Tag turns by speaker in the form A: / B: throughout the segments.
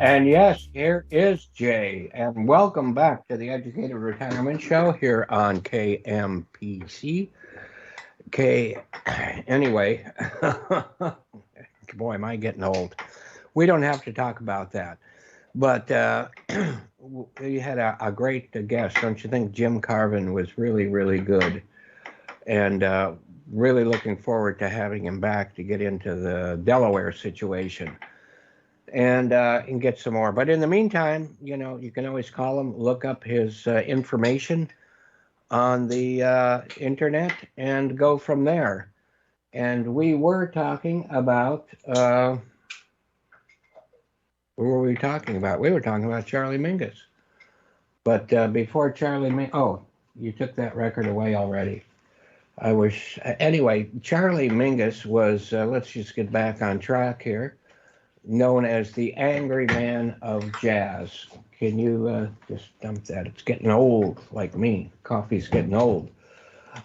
A: And yes, here is Jay, and welcome back to the Educated Retirement Show here on KMPC. Anyway, boy, am I getting old. We don't have to talk about that. But we had a great guest, don't you think? Jim Carvin was really, really good. And really looking forward to having him back to get into the Delaware situation and get some more. But in the meantime, you can always call him, look up his information on the internet, and go from there. And we were talking about, what were we talking about? We were talking about Charlie Mingus. But before Charlie Mingus, oh, you took that record away already. I wish, anyway, Charlie Mingus was, let's just get back on track here, known as the angry man of jazz. Can you just dump that? It's getting old, like me. Coffee's getting old.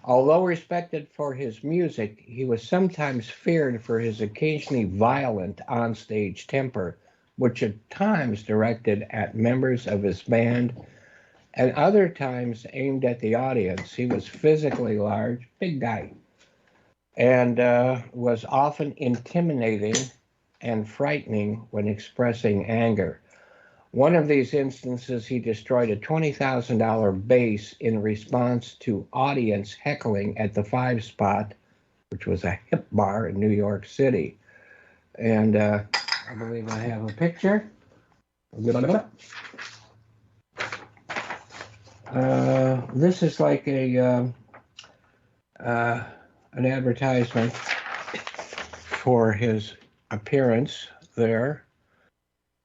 A: Although respected for his music, he was sometimes feared for his occasionally violent onstage temper, which at times directed at members of his band and other times aimed at the audience. He was physically large, big guy, and was often intimidating and frightening when expressing anger. One of these instances, he destroyed a $20,000 bass in response to audience heckling at the Five Spot, which was a hip bar in New York City. And I believe I have a picture. This is like an advertisement for his appearance there.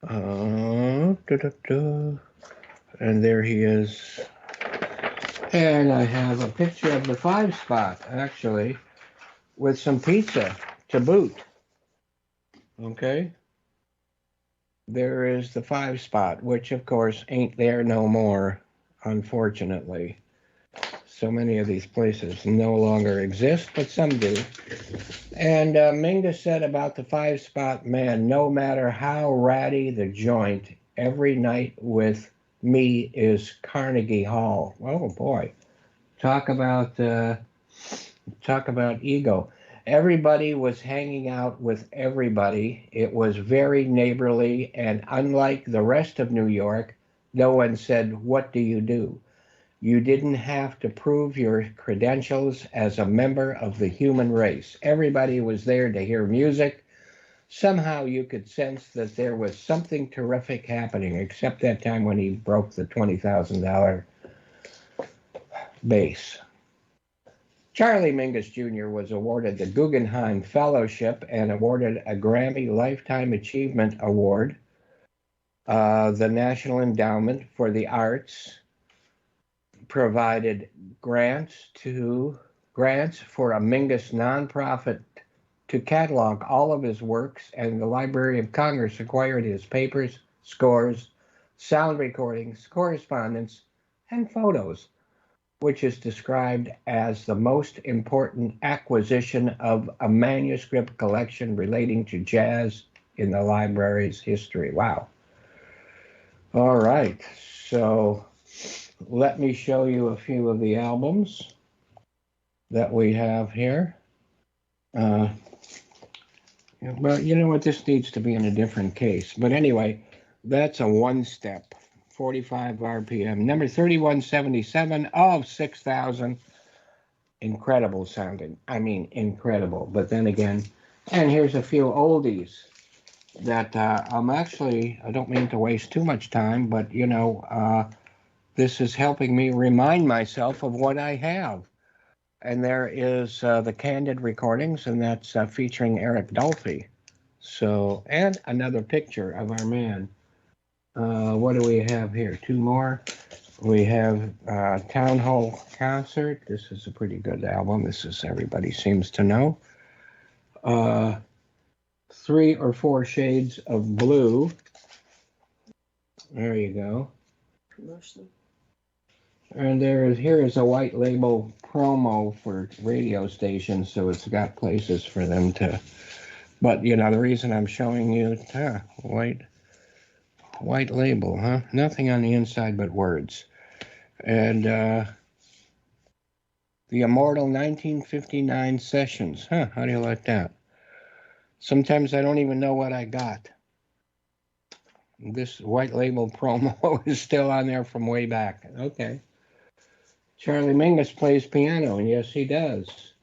A: And there he is. And I have a picture of the Five Spot, actually, with some pizza to boot. Okay? There is the Five Spot, which, of course, ain't there no more, unfortunately. So many of these places no longer exist, but some do. And Mingus said about the Five Spot, man, no matter how ratty the joint, every night with me is Carnegie Hall. Oh boy, talk about ego. Everybody was hanging out with everybody. It was very neighborly, and unlike the rest of New York, no one said, "What do you do?" You didn't have to prove your credentials as a member of the human race. Everybody was there to hear music. Somehow you could sense that there was something terrific happening, except that time when he broke the $20,000 bass. Charlie Mingus Jr. was awarded the Guggenheim Fellowship and awarded a Grammy Lifetime Achievement Award, the National Endowment for the Arts provided grants for a Mingus nonprofit to catalog all of his works, and the Library of Congress acquired his papers, scores, sound recordings, correspondence, and photos, which is described as the most important acquisition of a manuscript collection relating to jazz in the library's history. Wow. All right, so let me show you a few of the albums that we have here. Well, you know what? This needs to be in a different case. But anyway, that's a one-step, 45 RPM. Number 3177 of 6,000. Incredible sounding. I mean, incredible. But then again, and here's a few oldies that I don't mean to waste too much time, but, this is helping me remind myself of what I have. And there is the Candid recordings, and that's featuring Eric Dolphy. So, and another picture of our man. What do we have here? Two more. We have Town Hall Concert. This is a pretty good album. This is Everybody Seems to Know. 3 or 4 Shades of Blue. There you go.
B: Promotion.
A: And here is a white label promo for radio stations, so it's got places for them to. But the reason I'm showing you, white label, huh? Nothing on the inside but words. And the immortal 1959 sessions. Huh, how do you like that? Sometimes I don't even know what I got. This white label promo is still on there from way back. Okay. Charlie Mingus plays piano, and yes, he does.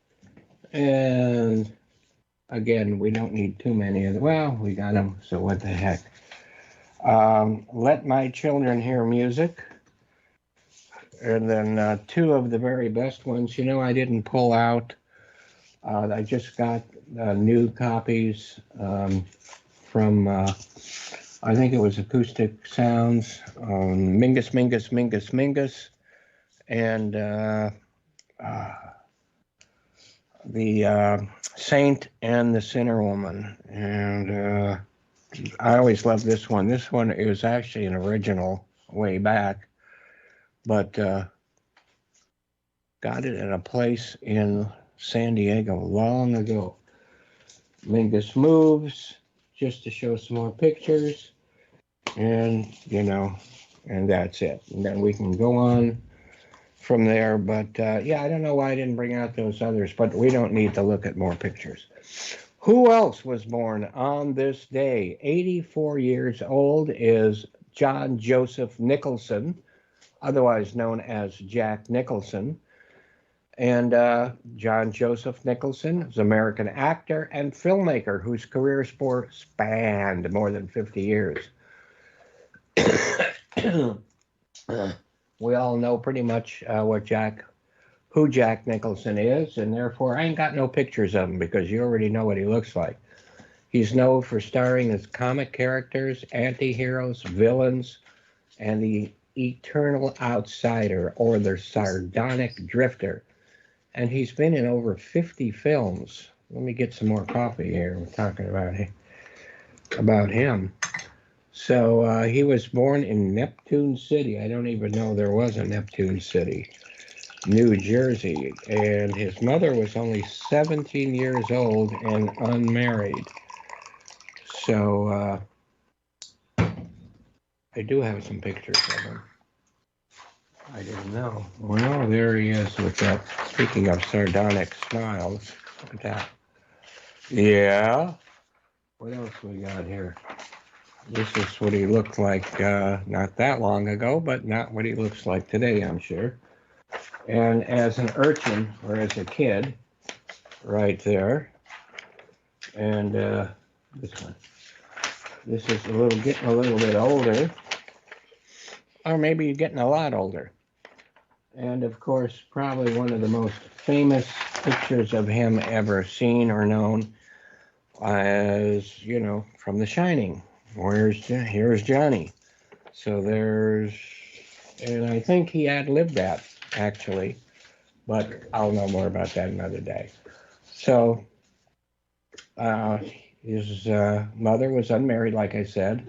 A: And again, we don't need too many of them. Well, we got them, so what the heck. Let My Children Hear Music. And then two of the very best ones. You know, I didn't pull out. I just got new copies from, I think it was Acoustic Sounds, Mingus, Mingus, Mingus, Mingus, and the Saint and the Sinner Woman. And I always loved this one. This one is actually an original way back, but got it at a place in San Diego long ago. Mingus Moves, just to show some more pictures, and you know, and that's it. And then we can go on from there. But yeah, I don't know why I didn't bring out those others, but we don't need to look at more pictures. Who else was born on this day? 84 years old is John Joseph Nicholson, otherwise known as Jack Nicholson. And John Joseph Nicholson is an American actor and filmmaker whose career spanned more than 50 years. We all know pretty much who Jack Nicholson is, and therefore I ain't got no pictures of him because you already know what he looks like. He's known for starring as comic characters, anti-heroes, villains, and the eternal outsider or the sardonic drifter. And he's been in over 50 films. Let me get some more coffee here. We're talking about him. So he was born in Neptune City. I don't even know there was a Neptune City, New Jersey. And his mother was only 17 years old and unmarried. So I do have some pictures of him. I didn't know. Well, there he is with that. Speaking of sardonic smiles, look at that. Yeah. What else we got here? This is what he looked like not that long ago, but not what he looks like today, I'm sure. And as an urchin, or as a kid, right there. And this one. This is getting a little bit older. Or maybe getting a lot older. And of course, probably one of the most famous pictures of him ever seen or known as, you know, from The Shining. Here's Johnny. So and I think he ad-libbed that, actually, but I'll know more about that another day. So his mother was unmarried, like I said,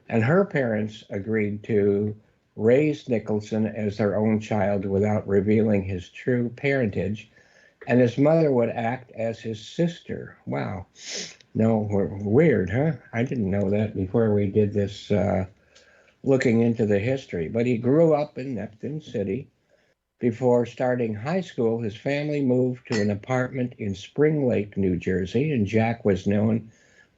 A: and her parents agreed to raise Nicholson as their own child without revealing his true parentage, and his mother would act as his sister. Wow. No, weird, huh? I didn't know that before we did this looking into the history. But he grew up in Neptune City. Before starting high school, his family moved to an apartment in Spring Lake, New Jersey, and Jack was known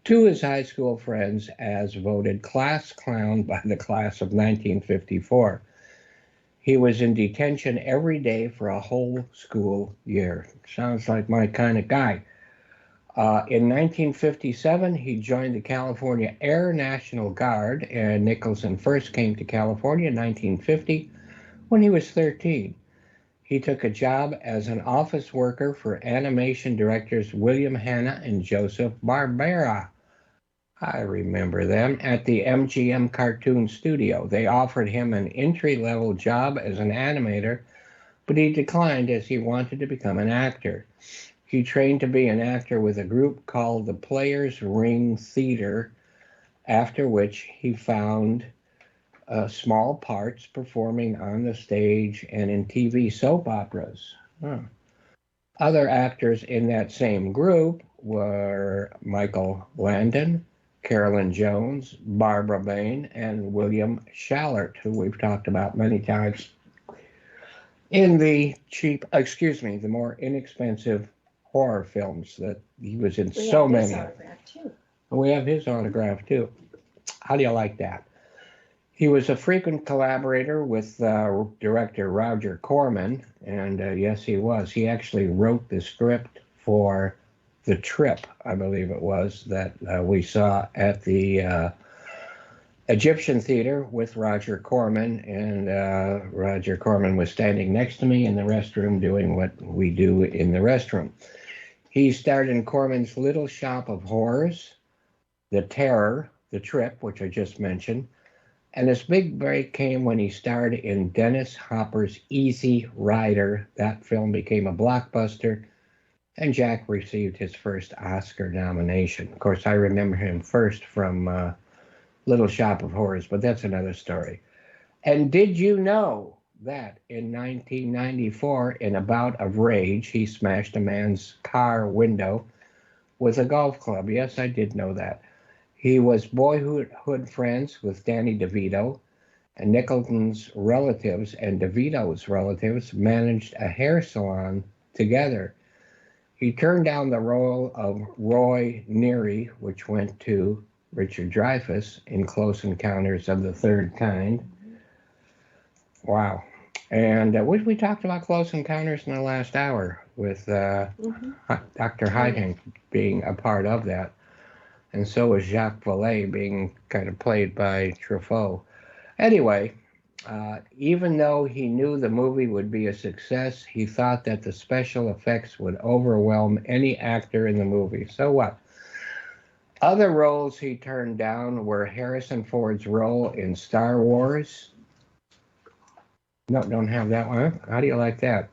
A: to his high school friends as voted class clown by the class of 1954. He was in detention every day for a whole school year. Sounds like my kind of guy. In 1957, he joined the California Air National Guard, and Nicholson first came to California in 1950 when he was 13. He took a job as an office worker for animation directors William Hanna and Joseph Barbera. I remember them, at the MGM Cartoon Studio. They offered him an entry-level job as an animator, but he declined as he wanted to become an actor. He trained to be an actor with a group called the Players Ring Theater, after which he found small parts performing on the stage and in TV soap operas. Other actors in that same group were Michael Landon, Carolyn Jones, Barbara Bain, and William Shallert, who we've talked about many times in the the more inexpensive horror films that he was in so many. We have his autograph too. We have his autograph too. How do you like that? He was a frequent collaborator with director Roger Corman, and yes, he was. He actually wrote the script for The Trip, I believe it was, that we saw at the Egyptian Theater with Roger Corman, and Roger Corman was standing next to me in the restroom doing what we do in the restroom. He starred in Corman's Little Shop of Horrors, The Terror, The Trip, which I just mentioned, and his big break came when he starred in Dennis Hopper's Easy Rider. That film became a blockbuster, and Jack received his first Oscar nomination. Of course, I remember him first from Little Shop of Horrors, but that's another story. And did you know that in 1994, in a bout of rage, he smashed a man's car window with a golf club? Yes, I did know that. He was boyhood friends with Danny DeVito, and Nicholson's relatives and DeVito's relatives managed a hair salon together. He turned down the role of Roy Neary, which went to Richard Dreyfuss in Close Encounters of the Third Kind. Wow. And we talked about Close Encounters in the last hour with Dr. Heidink being a part of that. And so was Jacques Vallée being kind of played by Truffaut. Anyway, even though he knew the movie would be a success, he thought that the special effects would overwhelm any actor in the movie. So what? Other roles he turned down were Harrison Ford's role in Star Wars. No, don't have that one. How do you like that?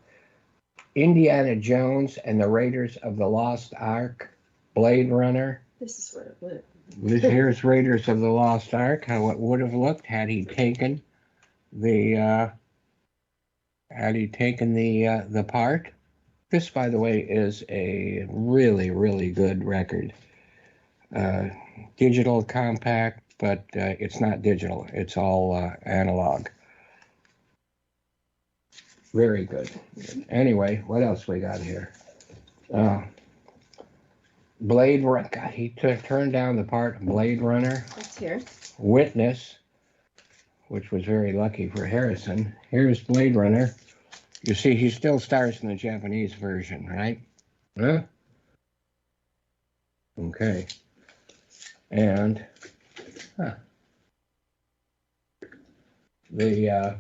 A: Indiana Jones and the Raiders of the Lost Ark, Blade Runner.
B: This is where it went.
A: Here's Raiders of the Lost Ark, how it would have looked had he taken the part. This, by the way, is a really, really good record. Digital compact, but it's not digital. It's all analog. Very good. Anyway, what else we got here? Blade Runner. He turned down the part Blade Runner.
B: That's here.
A: Witness, which was very lucky for Harrison. Here's Blade Runner. You see, he still stars in the Japanese version, right? Huh? Okay. And the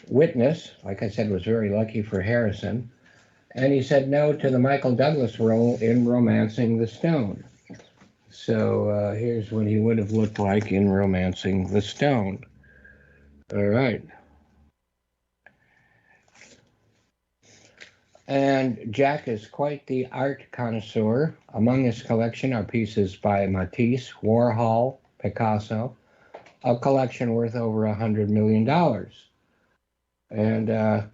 A: Witness, like I said, was very lucky for Harrison. And he said no to the Michael Douglas role in Romancing the Stone. So here's what he would have looked like in Romancing the Stone. All right. And Jack is quite the art connoisseur. Among his collection are pieces by Matisse, Warhol, Picasso, a collection worth over $100 million. And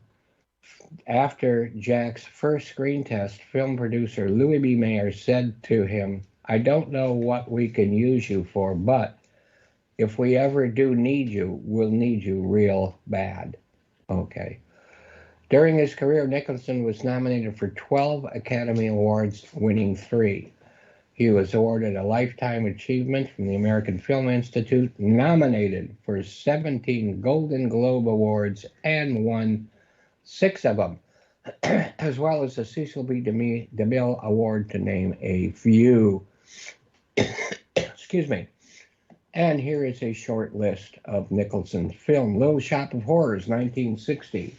A: after Jack's first screen test, film producer Louis B. Mayer said to him, "I don't know what we can use you for, but if we ever do need you, we'll need you real bad." Okay. During his career, Nicholson was nominated for 12 Academy Awards, winning 3. He was awarded a Lifetime Achievement from the American Film Institute, nominated for 17 Golden Globe Awards, and won 6 of them, as well as the Cecil B. DeMille Award, to name a few. Excuse me. And here is a short list of Nicholson's film. Little Shop of Horrors, 1960,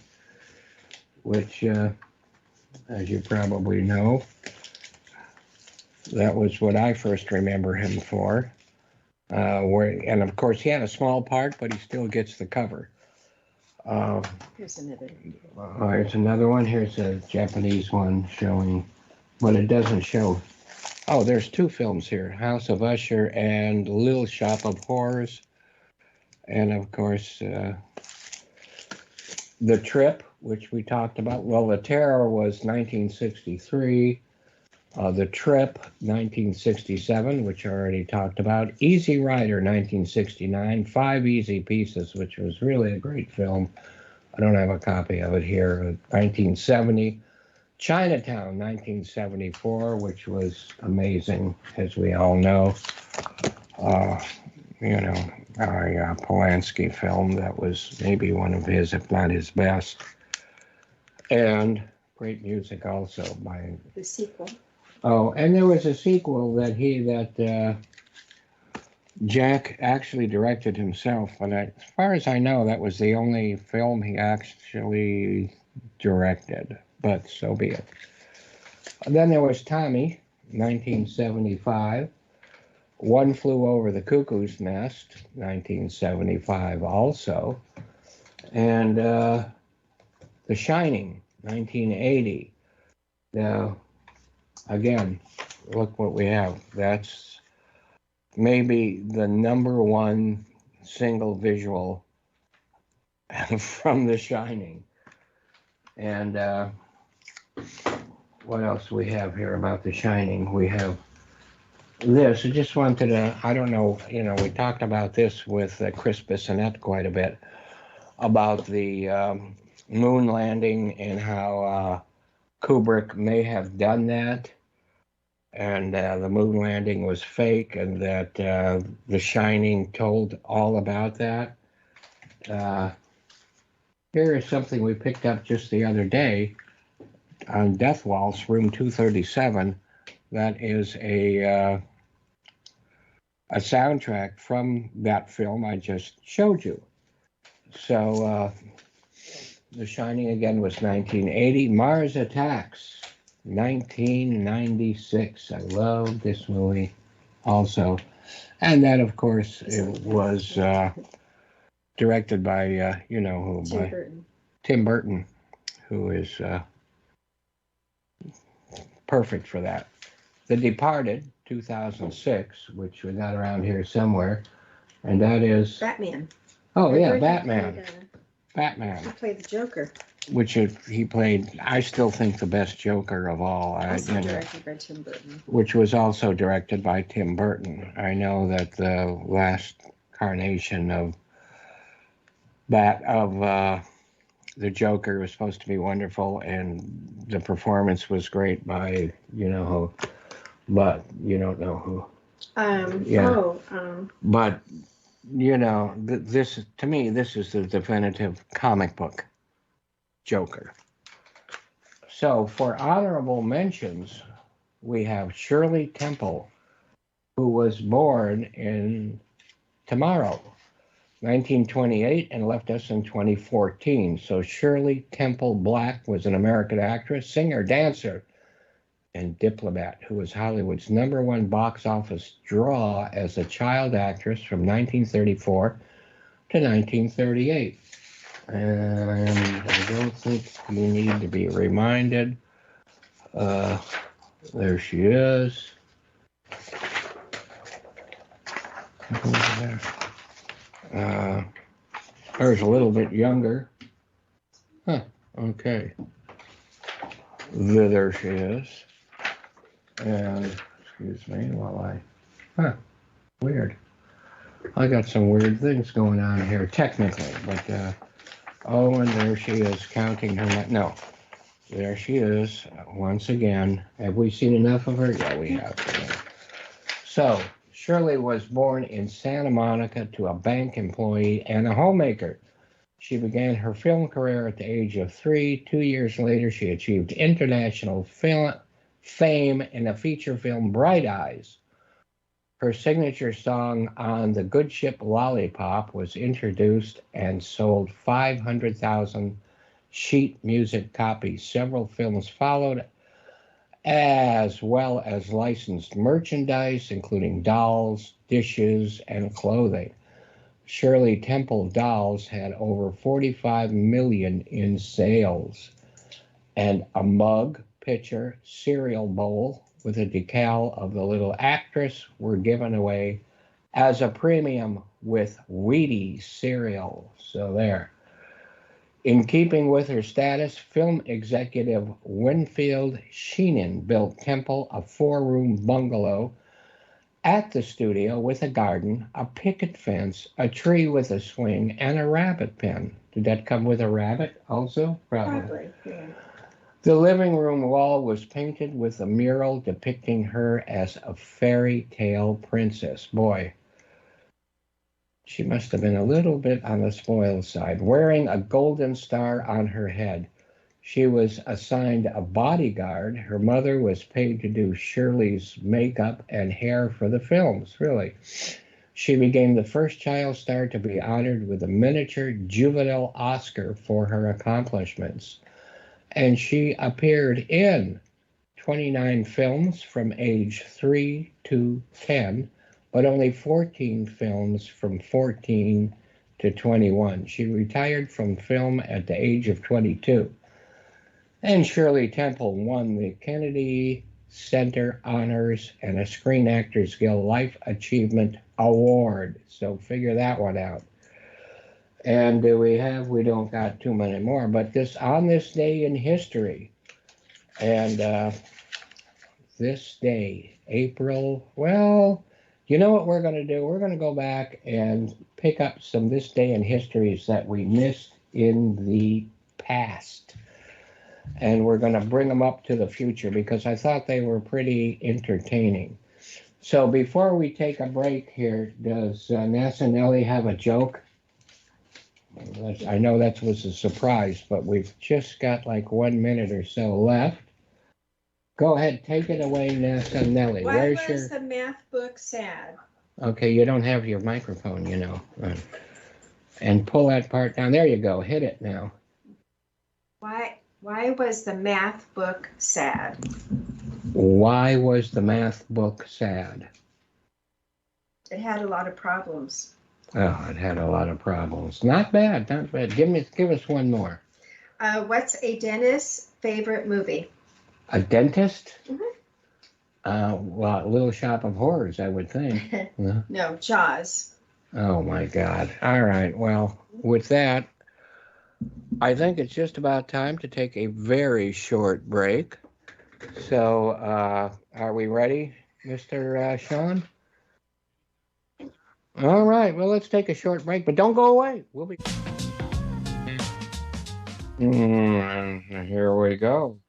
A: which, as you probably know, that was what I first remember him for. And of course, he had a small part, but he still gets the cover.
B: Here's another.
A: Here's another one. Here's a Japanese one showing, but it doesn't show. Oh, there's 2 films here, House of Usher and Little Shop of Horrors. And of course, The Trip, which we talked about. Well, The Terror was 1963. The Trip, 1967, which I already talked about. Easy Rider, 1969. Five Easy Pieces, which was really a great film. I don't have a copy of it here. 1970. Chinatown, 1974, which was amazing, as we all know. You know, a Polanski film that was maybe one of his, if not his best. And great music also by...
B: The sequel.
A: Oh, and there was a sequel that Jack actually directed himself, but as far as I know, that was the only film he actually directed, but so be it. And then there was Tommy, 1975. One Flew Over the Cuckoo's Nest, 1975 also. And The Shining, 1980. Now, again, look what we have. That's maybe the number one single visual from The Shining. And what else do we have here about The Shining? We have this. I just wanted to, I don't know, we talked about this with Chris Bissonette quite a bit, about the moon landing and how Kubrick may have done that, and the moon landing was fake, and that The Shining told all about that. Here is something we picked up just the other day on Death Waltz, room 237. That is a soundtrack from that film I just showed you. So The Shining again was 1980. Mars Attacks, 1996. I love this movie also. And that, of course, it was directed by, you know who?
B: Tim Burton.
A: Tim Burton, who is perfect for that. The Departed, 2006, which we got around here somewhere, and that is...
B: Batman.
A: Oh, yeah, Batman. Batman.
B: He played the Joker.
A: Which he played, I still think, the best Joker of all.
B: Also directed by Tim Burton.
A: Which was also directed by Tim Burton. I know that the last incarnation of the Joker was supposed to be wonderful, and the performance was great by, you know who, but you don't know who. But, you know, this, to me, this is the definitive comic book Joker. So for honorable mentions, we have Shirley Temple, who was born in tomorrow, 1928, and left us in 2014. So Shirley Temple Black was an American actress, singer, dancer, and diplomat who was Hollywood's #1 box office draw as a child actress from 1934 to 1938. And I don't think you need to be reminded. There she is. Hers a little bit younger. Huh, okay. There she is. And, excuse me while weird. I got some weird things going on here technically, but, oh, and there she is counting her, no. There she is, once again. Have we seen enough of her? Yeah, we have. So, Shirley was born in Santa Monica to a bank employee and a homemaker. She began her film career at the age of 3. 2 years later, she achieved international fame in the feature film Bright Eyes. Her signature song On the Good Ship Lollipop was introduced and sold 500,000 sheet music copies. Several films followed, as well as licensed merchandise, including dolls, dishes, and clothing. Shirley Temple dolls had over 45 million in sales, and a mug, pitcher, cereal bowl with a decal of the little actress were given away as a premium with Wheaties cereal. So there. In keeping with her status, film executive Winfield Sheenan built Temple a four-room bungalow at the studio with a garden, a picket fence, a tree with a swing, and a rabbit pen. Did that come with a rabbit also?
B: Probably, yeah.
A: The living room wall was painted with a mural depicting her as a fairy tale princess. Boy, she must have been a little bit on the spoiled side, wearing a golden star on her head. She was assigned a bodyguard. Her mother was paid to do Shirley's makeup and hair for the films, really. She became the first child star to be honored with a miniature juvenile Oscar for her accomplishments. And she appeared in 29 films from age 3 to 10, but only 14 films from 14 to 21. She retired from film at the age of 22. And Shirley Temple won the Kennedy Center Honors and a Screen Actors Guild Life Achievement Award. So figure that one out. And we don't got too many more, but on this day in history, and this day, April, well, you know what we're going to do? We're going to go back and pick up some this day in histories that we missed in the past. And we're going to bring them up to the future because I thought they were pretty entertaining. So before we take a break here, does Nessa Nelly have a joke? I know that was a surprise, but we've just got like 1 minute or so left. Go ahead, take it away, Nessa Nelly.
B: Why was the math book sad?
A: Okay, you don't have your microphone, you know. And pull that part down. There you go. Hit it now.
B: Why was the math book sad?
A: Why was the math book sad?
B: It had a lot of problems.
A: Oh, it had a lot of problems. Not bad, not bad. Give us one more.
B: What's a dentist's favorite movie?
A: A dentist?
B: Mm-hmm.
A: Well, Little Shop of Horrors, I would think.
B: No, Jaws.
A: Oh, my God. All right. Well, with that, I think it's just about time to take a very short break. So, are we ready, Mr. Sean? All right. Well, let's take a short break, but don't go away. We'll be. Here we go.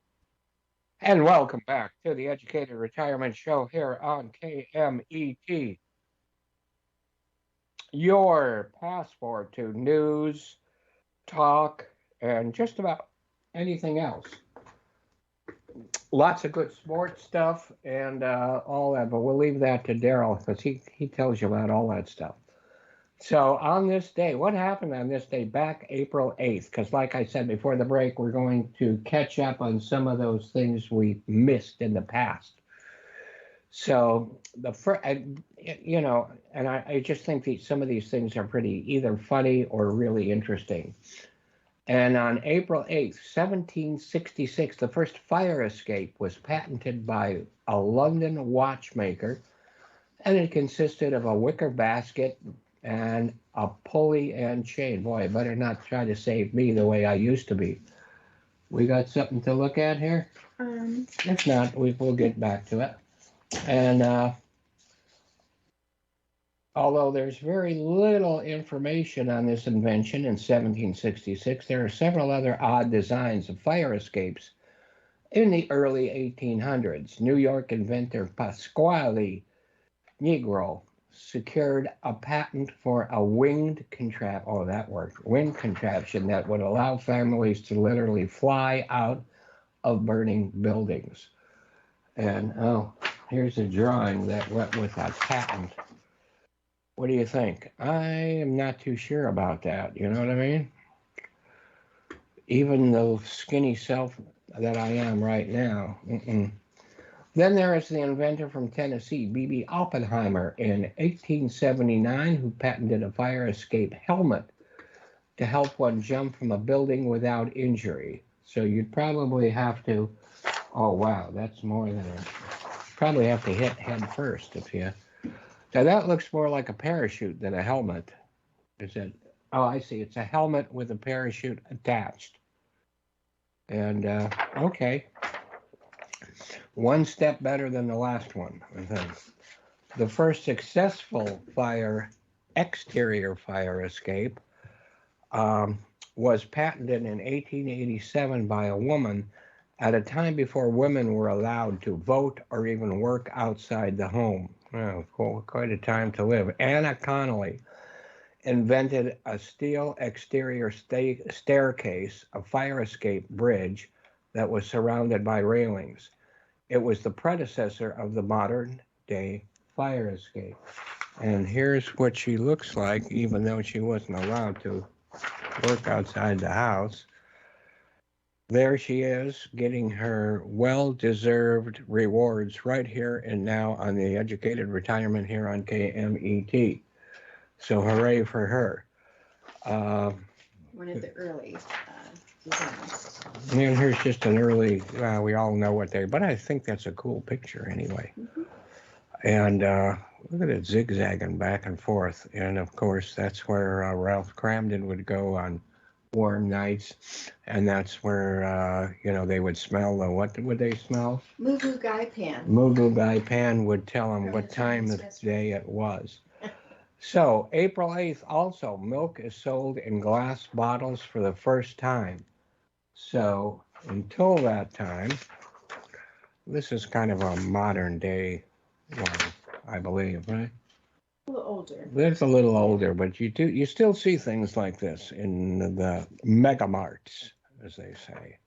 A: And welcome back to the Educated Retirement Show here on KMET. Your passport to news, talk, and just about anything else. Lots of good sports stuff and all that, but we'll leave that to Daryl because he tells you about all that stuff. So on this day, what happened on this day back April 8th? Because like I said before the break, we're going to catch up on some of those things we missed in the past. So I just think some of these things are pretty either funny or really interesting. And on April 8th, 1766, the first fire escape was patented by a London watchmaker, and it consisted of a wicker basket and a pulley and chain. Boy, I better not try to save me the way I used to be. We got something to look at here? If not, we'll get back to it. And although there's very little information on this invention in 1766, there are several other odd designs of fire escapes in the early 1800s. New York inventor Pasquale Negro secured a patent for a winged contraption that would allow families to literally fly out of burning buildings. And here's a drawing that went with that patent. What do you think? I am not too sure about that. You know what I mean? Even the skinny self that I am right now. Then there is the inventor from Tennessee, B.B. Oppenheimer, in 1879, who patented a fire escape helmet to help one jump from a building without injury. So you'd probably have to, oh wow, that's more than probably have to hit head first if you. Now that looks more like a parachute than a helmet. Is it? Oh, I see. It's a helmet with a parachute attached. And, okay. One step better than the last one, I think. The first successful exterior fire escape um, was patented in 1887 by a woman at a time before women were allowed to vote or even work outside the home. Oh, quite a time to live. Anna Connolly invented a steel exterior staircase, a fire escape bridge that was surrounded by railings. It was the predecessor of the modern day fire escape. And here's what she looks like, even though she wasn't allowed to work outside the house. There she is, getting her well-deserved rewards right here and now on the educated retirement here on KMET. So hooray for her.
B: One of the early designs.
A: And here's just an early, we all know what but I think that's a cool picture anyway.
B: Mm-hmm.
A: And look at it zigzagging back and forth. And of course, that's where Ralph Cramden would go on warm nights. And that's where, they would smell what would they smell?
B: Mugu Gai Pan.
A: Mugu Gai Pan would tell them what time of day it was. So, April 8th also, milk is sold in glass bottles for the first time. So, until that time, this is kind of a modern day one, I believe, right?
B: A little older.
A: It's a little older, but you still see things like this in the mega marts, as they say.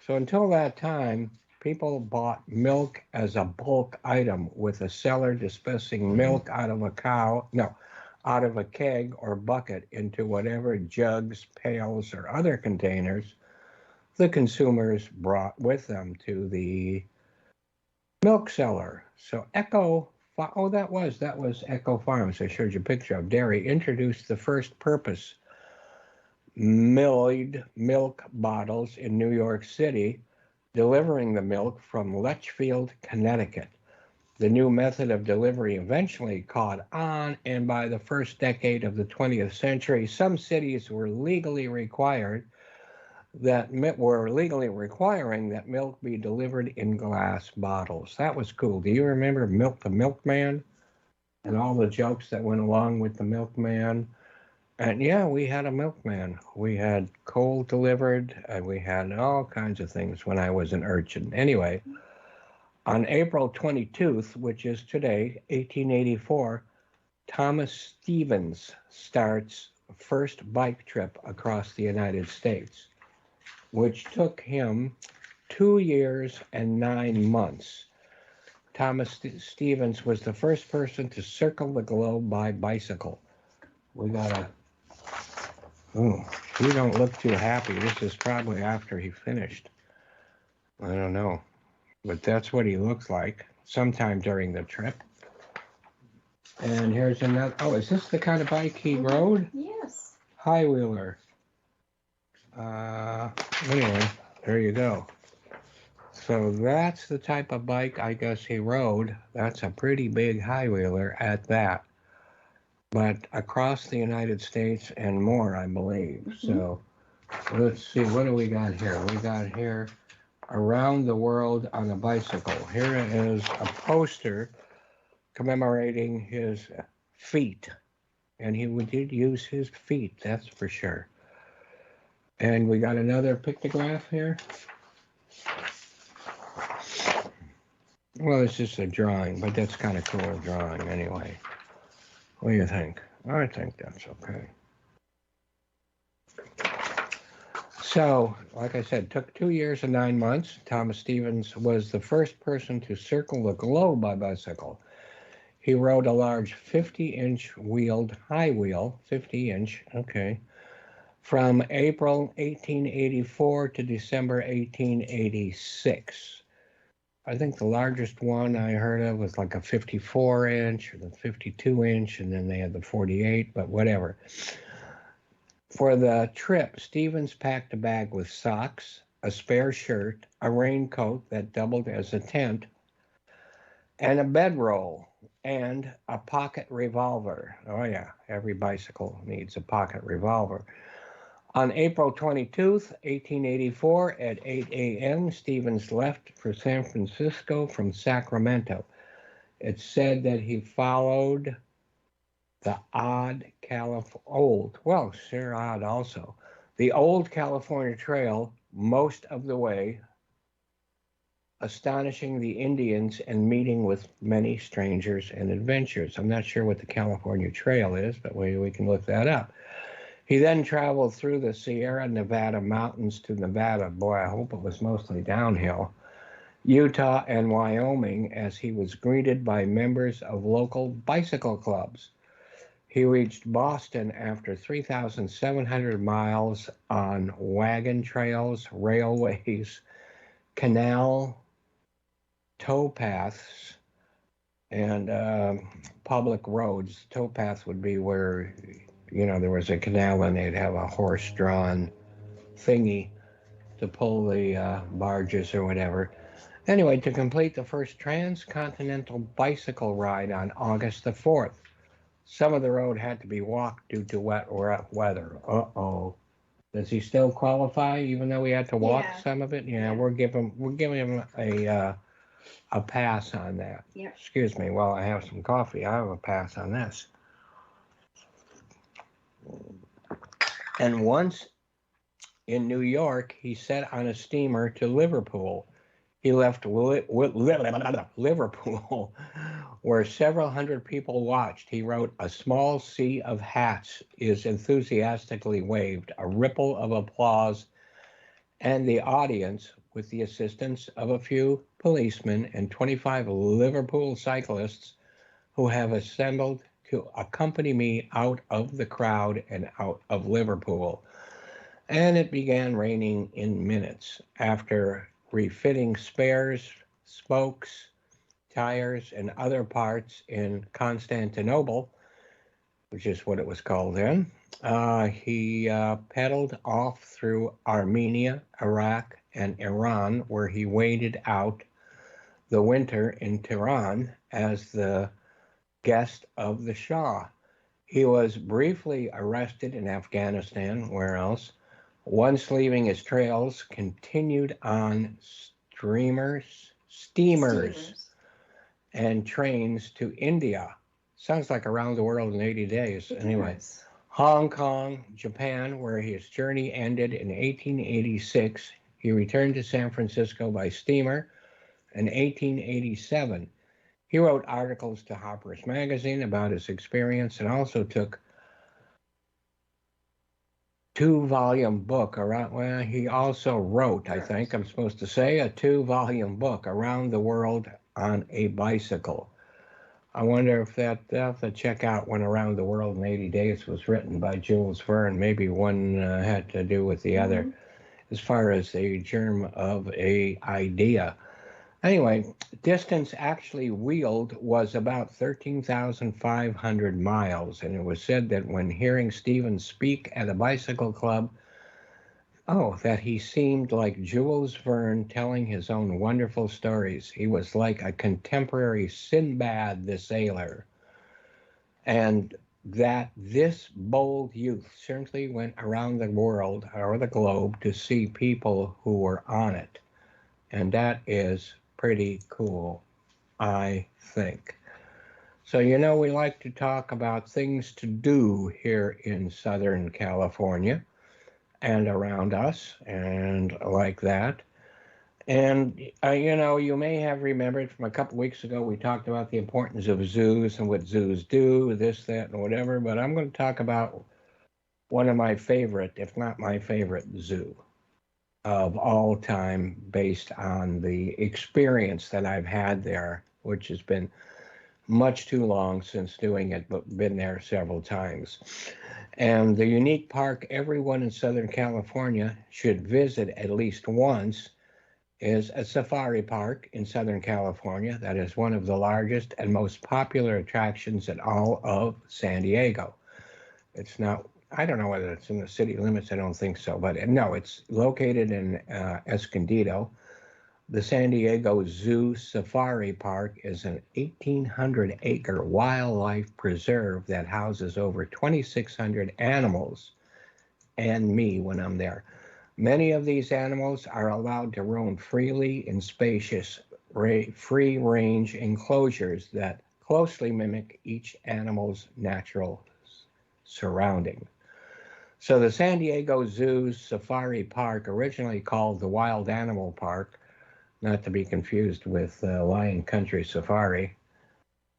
A: So until that time, people bought milk as a bulk item, with a seller dispensing milk out of a keg or bucket into whatever jugs, pails, or other containers the consumers brought with them to the milk seller. So that was Echo Farms. I showed you a picture of dairy. Introduced the first purpose milled milk bottles in New York City, delivering the milk from Litchfield, Connecticut. The new method of delivery eventually caught on, and by the first decade of the 20th century, some cities were legally requiring that milk be delivered in glass bottles. That was cool. Do you remember Milk the Milkman and all the jokes that went along with the milkman? And yeah, we had a milkman. We had coal delivered. We had all kinds of things when I was an urchin. Anyway, on April 22nd, which is today, 1884, Thomas Stevens starts first bike trip across the United States, which took him 2 years and 9 months. Thomas Stevens was the first person to circle the globe by bicycle. You don't look too happy. This is probably after he finished. I don't know. But that's what he looks like sometime during the trip. And here's another. Oh, is this the kind of bike he rode?
B: Yes.
A: High wheeler. Anyway, there you go. So that's the type of bike I guess he rode. That's a pretty big high wheeler at that. But across the United States and more, I believe. Mm-hmm. So let's see, what do we got here? We got here around the world on a bicycle. Here is a poster commemorating his feet. And he did use his feet, that's for sure. And we got another pictograph here. Well, it's just a drawing, but that's kind of cool drawing anyway. What do you think? I think that's okay. So, like I said, took 2 years and 9 months. Thomas Stevens was the first person to circle the globe by bicycle. He rode a large 50-inch wheeled high wheel, 50-inch, okay, from April 1884 to December 1886. I think the largest one I heard of was like a 54-inch or the 52-inch, and then they had the 48, but whatever. For the trip, Stevens packed a bag with socks, a spare shirt, a raincoat that doubled as a tent, and a bedroll. and a pocket revolver. Oh, yeah, every bicycle needs a pocket revolver. On April 22nd, 1884, at 8 a.m., Stevens left for San Francisco from Sacramento. It's said that he followed the odd also, the old California Trail most of the way, astonishing the Indians and meeting with many strangers and adventures. I'm not sure what the California Trail is, but we can look that up. He then traveled through the Sierra Nevada mountains to Nevada. Boy, I hope it was mostly downhill. Utah and Wyoming, as he was greeted by members of local bicycle clubs. He reached Boston after 3,700 miles on wagon trails, railways, canal towpaths, and public roads. Towpath would be where, there was a canal and they'd have a horse-drawn thingy to pull the barges or whatever. Anyway, to complete the first transcontinental bicycle ride on August the 4th. Some of the road had to be walked due to wet weather. Uh-oh. Does he still qualify, even though we had to walk some of it? Yeah, we're giving him a pass on that.
B: Yeah.
A: Excuse me, while I have some coffee, I have a pass on this. And once in New York, he set on a steamer to Liverpool. He left Liverpool, where several hundred people watched. He wrote, "A small sea of hats is enthusiastically waved, a ripple of applause, and the audience, with the assistance of a few policemen and 25 Liverpool cyclists who have assembled to accompany me out of the crowd and out of Liverpool." And it began raining in minutes. After refitting spares, spokes, tires, and other parts in Constantinople, which is what it was called then, he pedaled off through Armenia, Iraq, and Iran, where he waited out the winter in Tehran as the guest of the Shah. He was briefly arrested in Afghanistan, where else? Once leaving his trails, continued on steamers, and trains to India. Sounds like around the world in 80 days. Anyway, Hong Kong, Japan, where his journey ended in 1886. He returned to San Francisco by steamer in 1887. He wrote articles to Harper's Magazine about his experience and also took two-volume book around, well, he also wrote, I think I'm supposed to say, a two-volume book around the world on a bicycle. I wonder if that, I'll have to check out when Around the World in 80 Days was written by Jules Verne. Maybe one had to do with the other as far as a germ of a idea. Anyway, distance actually wheeled was about 13,500 miles, and it was said that when hearing Stevens speak at a bicycle club, that he seemed like Jules Verne telling his own wonderful stories. He was like a contemporary Sinbad the Sailor, and that this bold youth certainly went around the world or the globe to see people who were on it, and that is pretty cool, I think. So, we like to talk about things to do here in Southern California and around us and like that. And, you may have remembered from a couple weeks ago, we talked about the importance of zoos and what zoos do, this, that, and whatever. But I'm going to talk about one of my favorite, if not my favorite, zoo of all time, based on the experience that I've had there, which has been much too long since doing it, but been there several times. And the unique park everyone in Southern California should visit at least once is a safari park in Southern California that is one of the largest and most popular attractions in all of San Diego. It's not, I don't know whether it's in the city limits, I don't think so, but no, it's located in Escondido, The San Diego Zoo Safari Park is an 1,800-acre wildlife preserve that houses over 2,600 animals and me when I'm there. Many of these animals are allowed to roam freely in spacious, free-range enclosures that closely mimic each animal's natural surroundings. So the San Diego Zoo's Safari Park, originally called the Wild Animal Park, not to be confused with Lion Country Safari,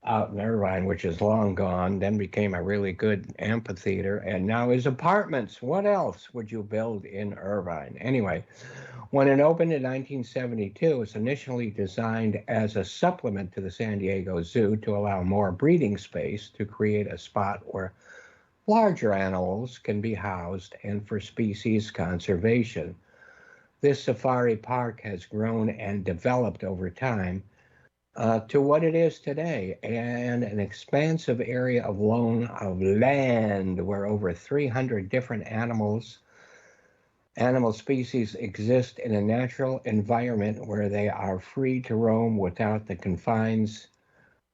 A: out in Irvine, which is long gone, then became a really good amphitheater, and now is apartments. What else would you build in Irvine? Anyway, when it opened in 1972, it was initially designed as a supplement to the San Diego Zoo to allow more breeding space to create a spot where larger animals can be housed and for species conservation. This safari park has grown and developed over time to what it is today, and an expansive area of land where over 300 different animal species exist in a natural environment where they are free to roam without the confines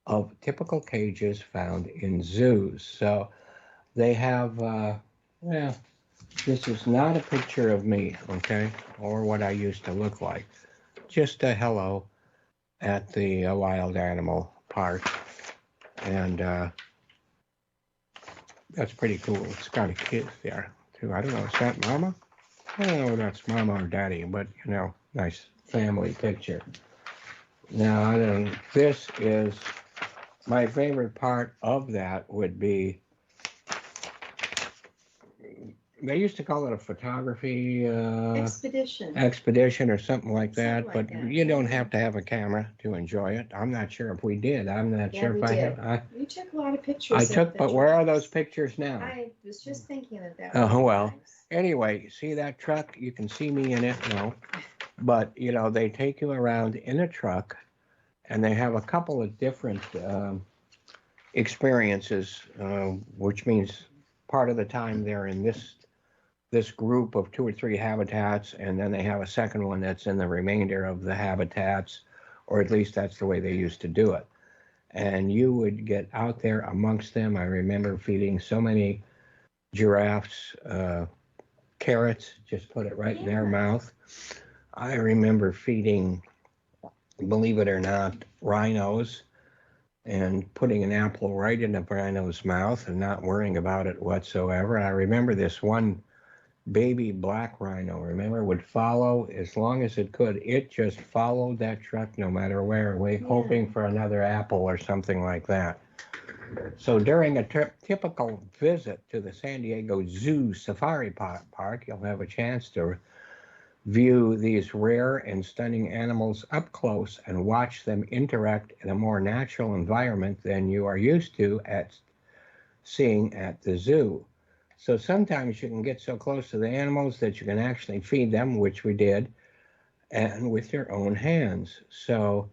A: of typical cages found in zoos. So they have, well, this is not a picture of me, okay, or what I used to look like. Just a hello at the wild animal park, and that's pretty cool. It's got a kid there too. I don't know, is that mama? I don't know if that's mama or daddy, but you know, nice family picture. Now, this is my favorite part of that would be, they used to call it a photography expedition or something like that, but you don't have to have a camera to enjoy it. I'm not sure if we did. I'm not sure if I have.
B: You took a lot of pictures.
A: I took, but where are those pictures now?
B: I was just thinking of that.
A: Oh, well. Anyway, see that truck? You can see me in it now. But, you know, they take you around in a truck, and they have a couple of different experiences, which means part of the time they're in this group of 2 or 3 habitats, and then they have a second one that's in the remainder of the habitats, or at least that's the way they used to do it. And you would get out there amongst them. I remember feeding so many giraffes carrots, just put it right in their mouth. I remember feeding, believe it or not, rhinos and putting an apple right in the rhino's mouth and not worrying about it whatsoever. I remember this one baby black rhino, remember, would follow as long as it could. It just followed that truck no matter where, hoping for another apple or something like that. So during a typical visit to the San Diego Zoo Safari Park, you'll have a chance to view these rare and stunning animals up close and watch them interact in a more natural environment than you are used to seeing at the zoo. So sometimes you can get so close to the animals that you can actually feed them, which we did, and with your own hands. So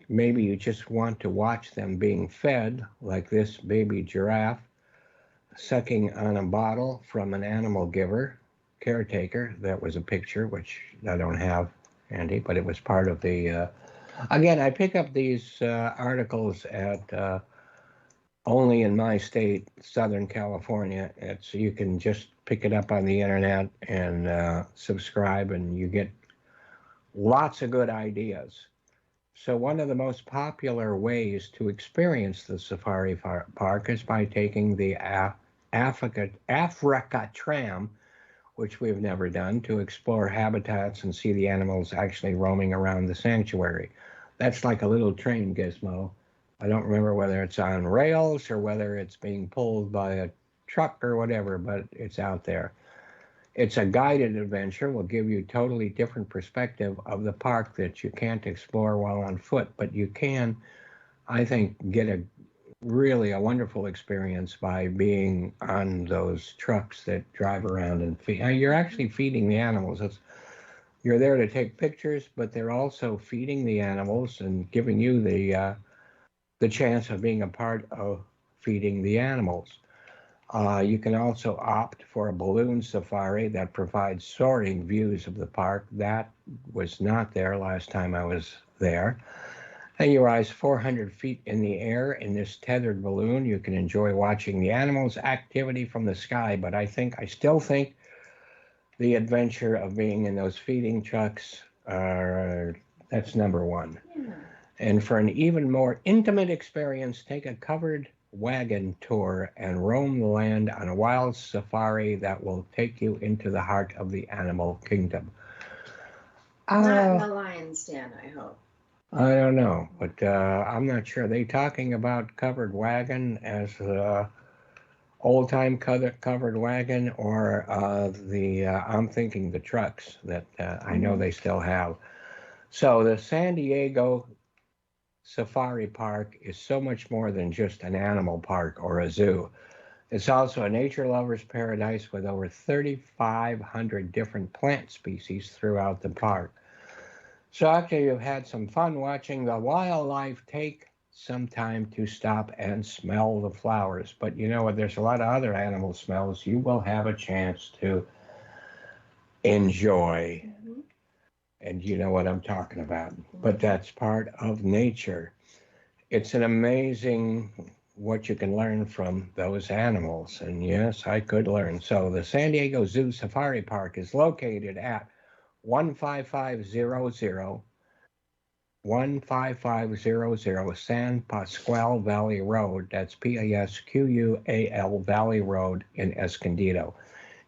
A: maybe you just want to watch them being fed, like this baby giraffe sucking on a bottle from an animal caretaker. That was a picture, which I don't have handy, but it was part of the, again, I pick up these articles at only in my state, Southern California. You can just pick it up on the internet and subscribe, and you get lots of good ideas. So one of the most popular ways to experience the safari park is by taking the Africa tram, which we've never done, to explore habitats and see the animals actually roaming around the sanctuary. That's like a little train gizmo. I don't remember whether it's on rails or whether it's being pulled by a truck or whatever, but it's out there. It's a guided adventure. Will give you a totally different perspective of the park that you can't explore while on foot, but you can, I think, get a wonderful experience by being on those trucks that drive around and feed. You're actually feeding the animals. You're there to take pictures, but they're also feeding the animals and giving you the chance of being a part of feeding the animals. You can also opt for a balloon safari that provides soaring views of the park. That was not there last time I was there. And you rise 400 feet in the air in this tethered balloon. You can enjoy watching the animals' activity from the sky, but I still think the adventure of being in those feeding trucks, that's number one.
B: Yeah.
A: And for an even more intimate experience, take a covered wagon tour and roam the land on a wild safari that will take you into the heart of the animal kingdom.
B: Not in the lion's den, I hope.
A: I don't know, but I'm not sure. Are they talking about covered wagon as old-time covered wagon, or I'm thinking the trucks that I know they still have. So the San Diego Safari Park is so much more than just an animal park or a zoo. It's also a nature lover's paradise with over 3,500 different plant species throughout the park. So after you've had some fun watching the wildlife, take some time to stop and smell the flowers. But you know what? There's a lot of other animal smells you will have a chance to enjoy.
B: Mm-hmm.
A: And you know what I'm talking about. But that's part of nature. It's an amazing what you can learn from those animals. And yes, I could learn. So the San Diego Zoo Safari Park is located at 15500 San Pasqual Valley Road. That's Pasqual Valley Road in Escondido.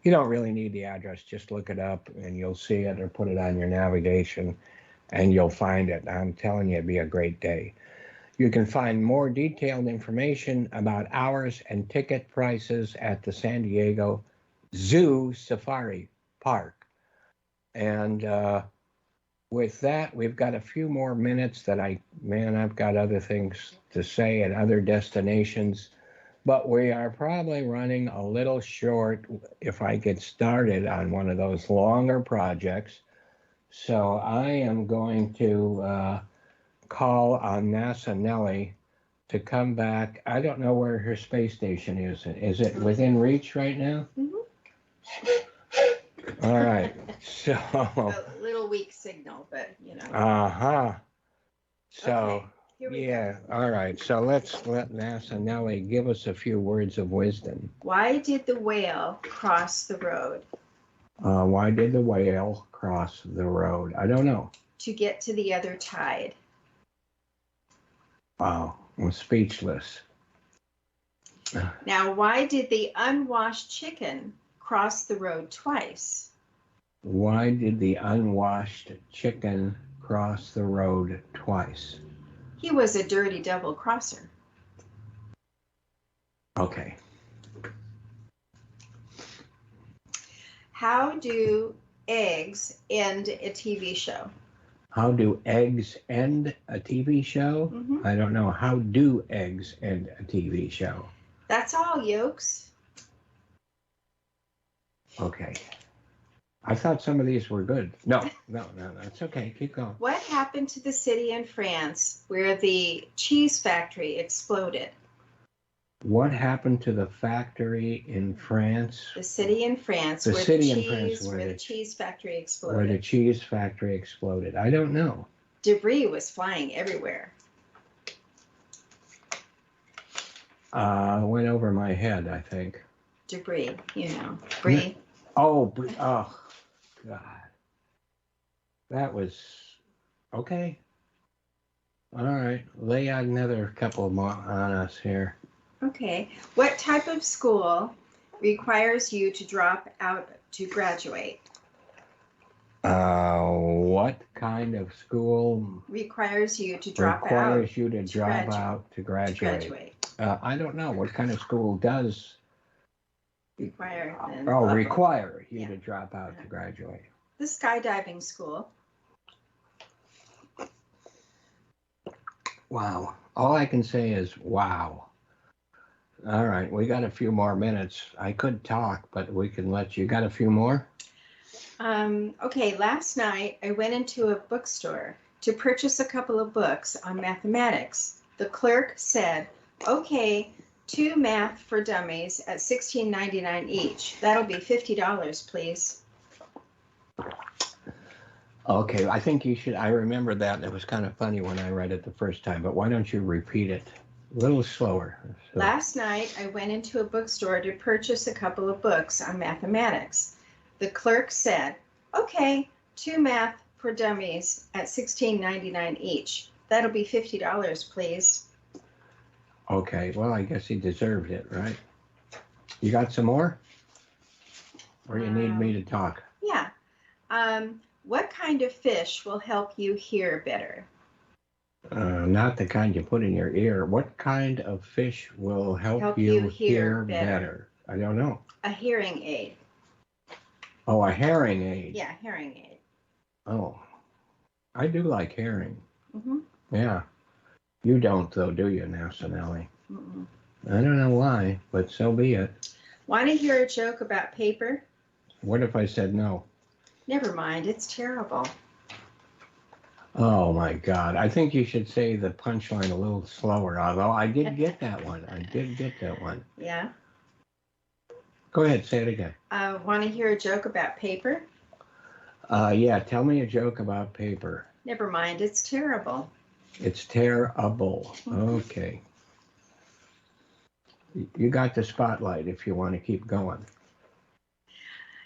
A: You don't really need the address. Just look it up and you'll see it, or put it on your navigation and you'll find it. I'm telling you, it'd be a great day. You can find more detailed information about hours and ticket prices at the San Diego Zoo Safari Park. And with that, we've got a few more minutes that I've got other things to say at other destinations, but we are probably running a little short if I get started on one of those longer projects. So I am going to call on NASA Nellie to come back. I don't know where her space station is. Is it within reach right now?
B: Mm-hmm.
A: All right. So
B: A little weak signal, but you know.
A: Uh-huh. So
B: Okay, here we
A: yeah,
B: go.
A: all right. So let's let NASA Nellie give us a few words of wisdom.
B: Why did the whale cross the road?
A: Why did the whale cross the road? I don't know.
B: To get to the other tide.
A: Wow, I'm speechless.
B: Now, why did the unwashed chicken cross the road twice?
A: Why did the unwashed chicken cross the road twice?
B: He was a dirty double crosser.
A: Okay.
B: How do eggs end a TV show?
A: How do eggs end a TV show?
B: Mm-hmm.
A: I don't know. How do eggs end a TV show?
B: That's all, yolks.
A: Okay. I thought some of these were good. No, that's okay. Keep going.
B: What happened to the city in France where the cheese factory exploded?
A: What happened to the factory in France?
B: The city in France
A: The
B: where
A: city
B: the
A: in France
B: cheese, where the cheese factory
A: where the
B: exploded.
A: cheese factory exploded. I don't know.
B: Debris was flying everywhere.
A: Went over my head, I think.
B: Debris, you know. Brie.
A: Oh, God. That was okay. All right. Lay out another couple more on us here.
B: Okay. What type of school requires you to drop out to graduate?
A: What kind of school
B: Requires you to drop
A: requires
B: out
A: you to drop out to graduate? I don't know. What kind of school does
B: require
A: you to drop out to graduate?
B: The skydiving school.
A: Wow. All I can say is wow. All right, we got a few more minutes. I could talk, but we can let you. Got a few more?
B: Okay, last night I went into a bookstore to purchase a couple of books on mathematics. The clerk said, okay, 2 math for dummies at $16.99 each. That'll be $50, please.
A: Okay, I think you should. I remember that. It was kind of funny when I read it the first time, but why don't you repeat it a little slower? So,
B: Last night, I went into a bookstore to purchase a couple of books on mathematics. The clerk said, okay, 2 math for dummies at $16.99 each. That'll be $50, please.
A: okay, well, I guess he deserved it, right? You got some more? Or you need me to talk?
B: Yeah. What kind of fish will help you hear better?
A: Not the kind you put in your ear. What kind of fish will help you hear better? I don't know.
B: A hearing aid.
A: Oh, a herring aid.
B: Yeah, hearing aid.
A: Oh, I do like herring.
B: Mm-hmm.
A: Yeah. You don't, though, do you, now, Sonelli?
B: Mm-mm.
A: I don't know why, but so be it.
B: Want to hear a joke about paper?
A: What if I said no?
B: Never mind, it's terrible.
A: Oh, my God. I think you should say the punchline a little slower, although I did get that one. I did get that one.
B: Yeah.
A: Go ahead, say it again.
B: Want to hear a joke about paper?
A: Yeah, tell me a joke about paper.
B: Never mind, it's terrible.
A: It's terrible. Okay. You got the spotlight if you want to keep going.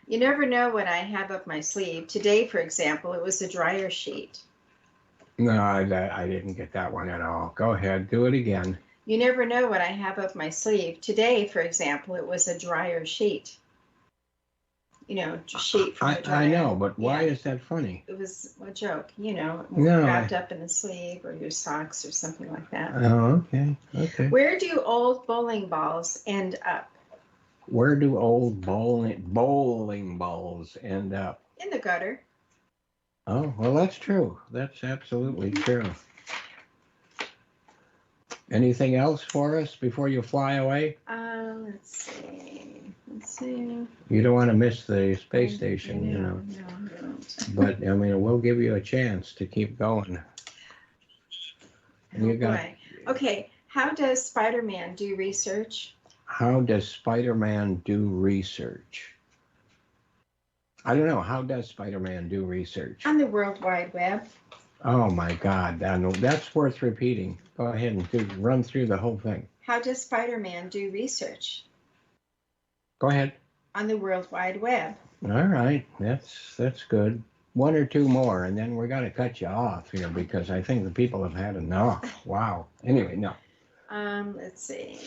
B: You never know what I have up my sleeve. Today, for example, it was a dryer sheet.
A: No, I didn't get that one at all. Go ahead, do it again.
B: You never know what I have up my sleeve. Today, for example, it was a dryer sheet. You know, sheet from the dryer.
A: I know, but why is that funny?
B: It was a joke, you know,
A: No,
B: wrapped up in the sleeve or your socks or something like that.
A: Oh, okay, okay.
B: Where do old bowling balls end up?
A: Where do old bowling balls end up?
B: In the gutter.
A: Oh, well, that's true. That's absolutely true. Anything else for us before you fly away?
B: Let's see. Let's see.
A: You don't want to miss the space station, you know.
B: No, I don't.
A: But, I mean, we'll give you a chance to keep going.
B: Oh, boy. Okay, how does Spider-Man do research?
A: How does Spider-Man do research? I don't know. How does Spider-Man do research?
B: On the World Wide Web.
A: Oh, my God. That's worth repeating. Go ahead and run through the whole thing.
B: How does Spider-Man do research?
A: Go ahead.
B: On the World Wide Web.
A: All right. That's good. One or two more, and then we're going to cut you off here because I think the people have had enough. Wow. Anyway, no.
B: Let's see.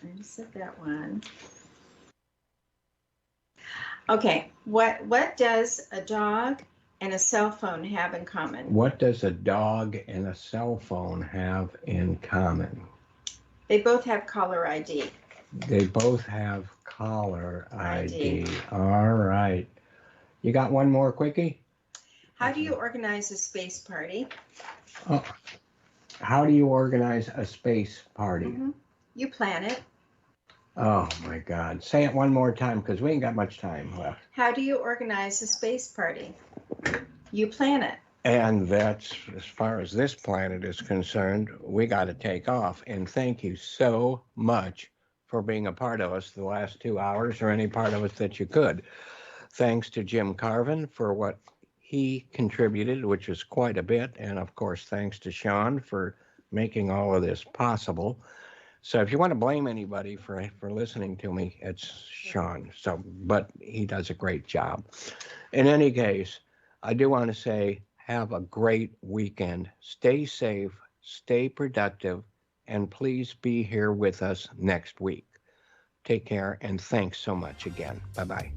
B: I just said that one. Okay, what does a dog and a cell phone have in common?
A: What does a dog and a cell phone have in common?
B: They both have caller ID.
A: They both have caller ID. All right. You got one more quickie?
B: How do you organize a space party?
A: Oh, how do you organize a space party?
B: Mm-hmm. You plan it.
A: Oh, my God. Say it one more time because we ain't got much time left.
B: How do you organize a space party? You plan it.
A: And that's, as far as this planet is concerned, we got to take off. And thank you so much for being a part of us the last 2 hours, or any part of us that you could. Thanks to Jim Carvin for what he contributed, which was quite a bit. And of course, thanks to Sean for making all of this possible. So if you want to blame anybody for listening to me, it's Sean. But he does a great job. In any case, I do want to say, have a great weekend. Stay safe, stay productive, and please be here with us next week. Take care, and thanks so much again. Bye-bye.